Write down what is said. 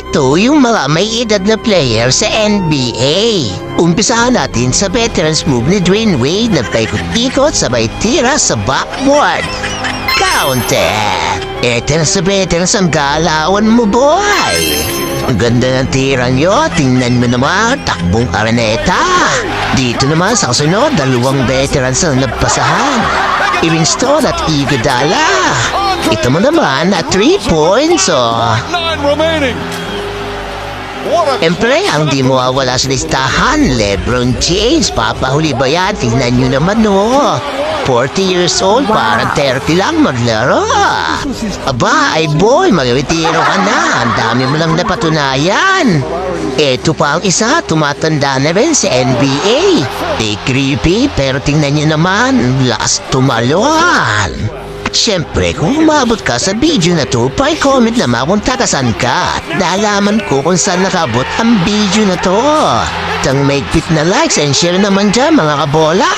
Ito yung mga may edad na player sa NBA. Umpisahan natin sa veterans move ni Dwayne Wade na paikot-ikot sabay tira sa backboard. Counted! Ito na sa veterans ang galawan mo, boy! Ang ganda ng tira nyo, tingnan mo naman, takbong araneta. Dito naman sa kasunod, dalawang veterans ang nagpasahan. Iwinstone at Iguodala. Ito mo naman at 3 points, oh. 9 remaining. Siyempre, ang di mawawala sa listahan, LeBron James. Papahuli ba yan? Tingnan nyo naman, no? 40 years old, parang 30 lang maglaro. Aba, ay boy, mag-retiro ka na. Ang dami mo lang napatunayan. Ito pa ang isa, tumatanda na rin sa NBA. Di creepy, pero tingnan nyo naman, lakas tumalon. At syempre, kung umabot ka sa video na to, pa-comment naman kung tagasan ka at nalaman ko kung saan nakabot ang video na to. Tang maigpit na likes and share naman dyan mga kabola.